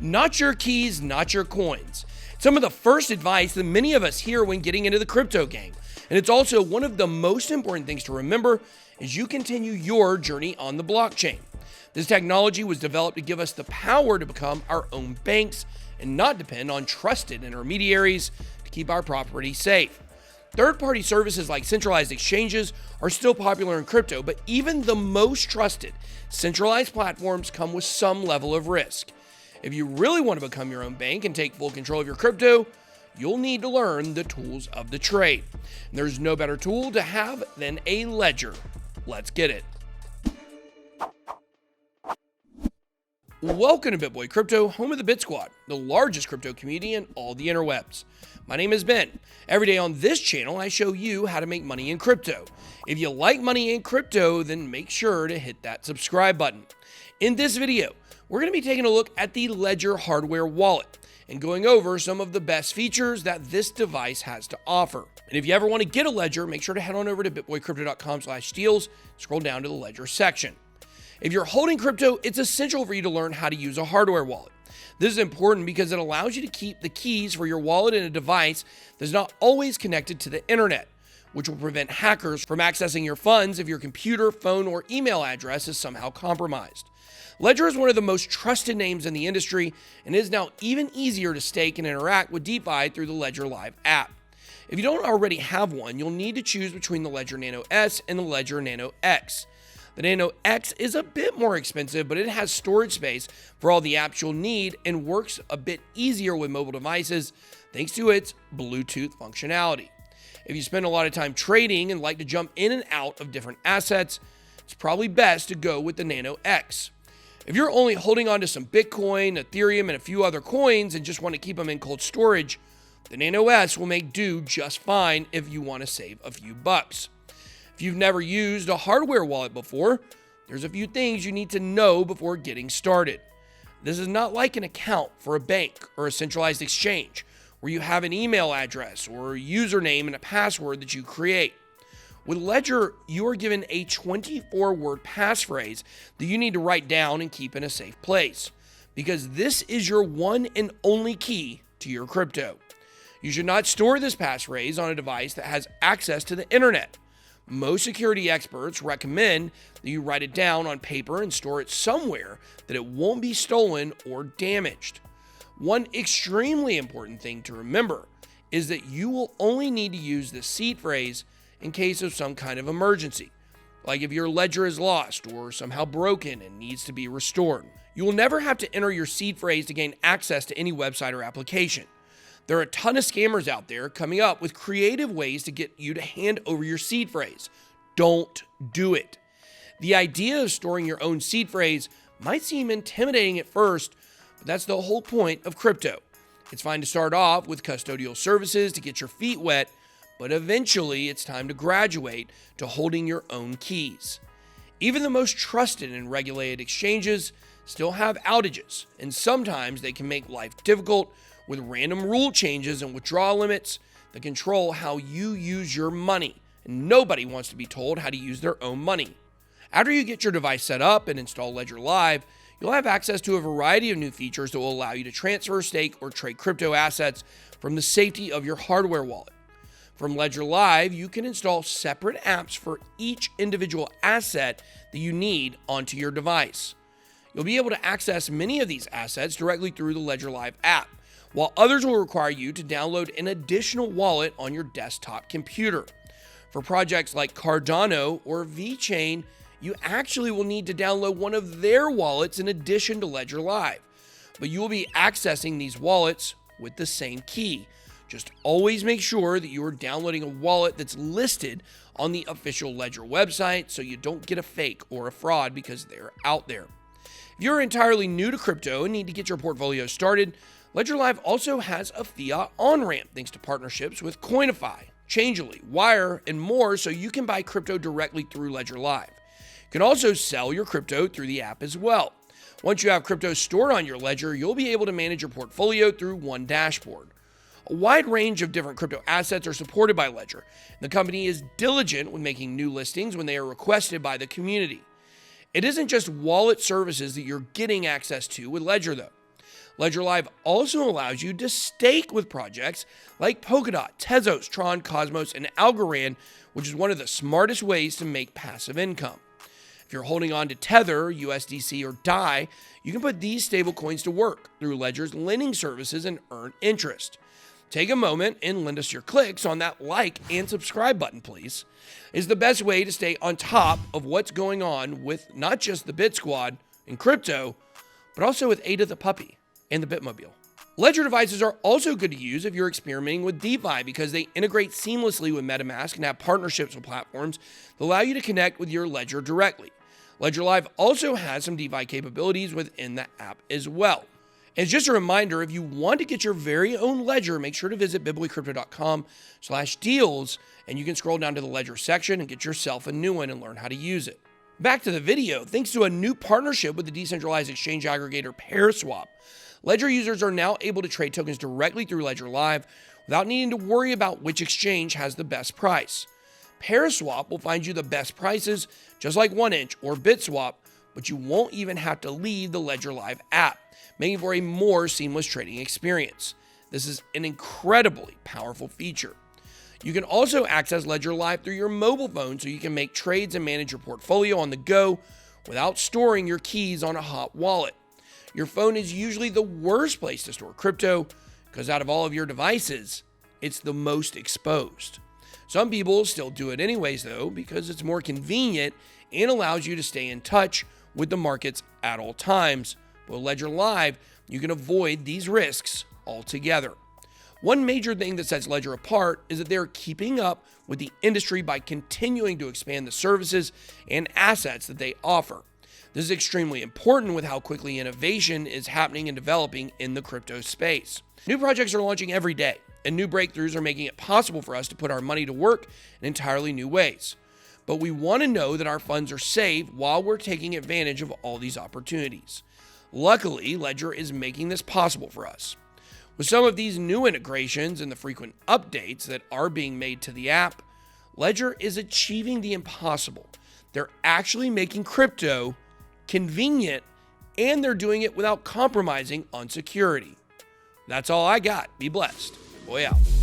Not your keys, not your coins. Some of the first advice that many of us hear when getting into the crypto game. And it's also one of the most important things to remember as you continue your journey on the blockchain. This technology was developed to give us the power to become our own banks and not depend on trusted intermediaries to keep our property safe. Third-party services like centralized exchanges are still popular in crypto, but even the most trusted centralized platforms come with some level of risk. If you really want to become your own bank and take full control of your crypto, you'll need to learn the tools of the trade. And there's no better tool to have than a ledger. Let's get it. Welcome to BitBoy Crypto, home of the Bit Squad, the largest crypto community in all the interwebs. My name is Ben. Every day on this channel, I show you how to make money in crypto. If you like money in crypto, then make sure to hit that subscribe button. In this video, we're going to be taking a look at the Ledger hardware wallet and going over some of the best features that this device has to offer. And if you ever want to get a Ledger, make sure to head on over to bitboycrypto.com/deals, scroll down to the Ledger section. If you're holding crypto, it's essential for you to learn how to use a hardware wallet. This is important because it allows you to keep the keys for your wallet in a device that's not always connected to the internet, which will prevent hackers from accessing your funds if your computer, phone, or email address is somehow compromised. Ledger is one of the most trusted names in the industry and is now even easier to stake and interact with DeFi through the Ledger Live app. If you don't already have one, you'll need to choose between the Ledger Nano S and the Ledger Nano X. The Nano X is a bit more expensive, but it has storage space for all the apps you'll need and works a bit easier with mobile devices thanks to its Bluetooth functionality. If you spend a lot of time trading and like to jump in and out of different assets, it's probably best to go with the Nano X. If you're only holding on to some Bitcoin, Ethereum, and a few other coins and just want to keep them in cold storage, the Nano S will make do just fine if you want to save a few bucks. If you've never used a hardware wallet before, there's a few things you need to know before getting started. This is not like an account for a bank or a centralized exchange where you have an email address or a username and a password that you create. With Ledger, you are given a 24-word passphrase that you need to write down and keep in a safe place, because this is your one and only key to your crypto. You should not store this passphrase on a device that has access to the internet. Most security experts recommend that you write it down on paper and store it somewhere that it won't be stolen or damaged. One extremely important thing to remember is that you will only need to use the seed phrase in case of some kind of emergency, like if your ledger is lost or somehow broken and needs to be restored. You will never have to enter your seed phrase to gain access to any website or application. There are a ton of scammers out there coming up with creative ways to get you to hand over your seed phrase. Don't do it. The idea of storing your own seed phrase might seem intimidating at first, but that's the whole point of crypto. It's fine to start off with custodial services to get your feet wet, but eventually it's time to graduate to holding your own keys. Even the most trusted and regulated exchanges still have outages, and sometimes they can make life difficult with random rule changes and withdrawal limits that control how you use your money, and nobody wants to be told how to use their own money. After you get your device set up and install Ledger Live, you'll have access to a variety of new features that will allow you to transfer, stake, or trade crypto assets from the safety of your hardware wallet. From Ledger Live, you can install separate apps for each individual asset that you need onto your device. You'll be able to access many of these assets directly through the Ledger Live app, while others will require you to download an additional wallet on your desktop computer. For projects like Cardano or VeChain, you actually will need to download one of their wallets in addition to Ledger Live, but you will be accessing these wallets with the same key. Just always make sure that you are downloading a wallet that's listed on the official Ledger website so you don't get a fake or a fraud, because they're out there. If you're entirely new to crypto and need to get your portfolio started, Ledger Live also has a fiat on-ramp thanks to partnerships with Coinify, Changelly, Wire, and more, so you can buy crypto directly through Ledger Live. You can also sell your crypto through the app as well. Once you have crypto stored on your ledger, you'll be able to manage your portfolio through one dashboard. A wide range of different crypto assets are supported by Ledger, and the company is diligent with making new listings when they are requested by the community. It isn't just wallet services that you're getting access to with Ledger, though. Ledger Live also allows you to stake with projects like Polkadot, Tezos, Tron, Cosmos, and Algorand, which is one of the smartest ways to make passive income. If you're holding on to Tether, USDC, or DAI, you can put these stablecoins to work through Ledger's lending services and earn interest. Take a moment and lend us your clicks on that like and subscribe button, please. It's the best way to stay on top of what's going on with not just the Bit Squad and crypto, but also with Ada the Puppy and the Bitmobile. Ledger devices are also good to use if you're experimenting with DeFi because they integrate seamlessly with MetaMask and have partnerships with platforms that allow you to connect with your Ledger directly. Ledger Live also has some DeFi capabilities within the app as well. And just a reminder, if you want to get your very own Ledger, make sure to visit biblicrypto.com/deals, and you can scroll down to the Ledger section and get yourself a new one and learn how to use it. Back to the video. Thanks to a new partnership with the decentralized exchange aggregator ParaSwap, Ledger users are now able to trade tokens directly through Ledger Live without needing to worry about which exchange has the best price. ParaSwap will find you the best prices, just like 1inch or BitSwap, but you won't even have to leave the Ledger Live app, making for a more seamless trading experience. This is an incredibly powerful feature. You can also access Ledger Live through your mobile phone so you can make trades and manage your portfolio on the go without storing your keys on a hot wallet. Your phone is usually the worst place to store crypto because out of all of your devices, it's the most exposed. Some people still do it anyways though because it's more convenient and allows you to stay in touch with the markets at all times. But with Ledger Live, you can avoid these risks altogether. One major thing that sets Ledger apart is that they're keeping up with the industry by continuing to expand the services and assets that they offer. This is extremely important with how quickly innovation is happening and developing in the crypto space. New projects are launching every day, and new breakthroughs are making it possible for us to put our money to work in entirely new ways. But we want to know that our funds are safe while we're taking advantage of all these opportunities. Luckily, Ledger is making this possible for us. With some of these new integrations and the frequent updates that are being made to the app, Ledger is achieving the impossible. They're actually making crypto convenient, and they're doing it without compromising on security. That's all I got. Be blessed. Boy out.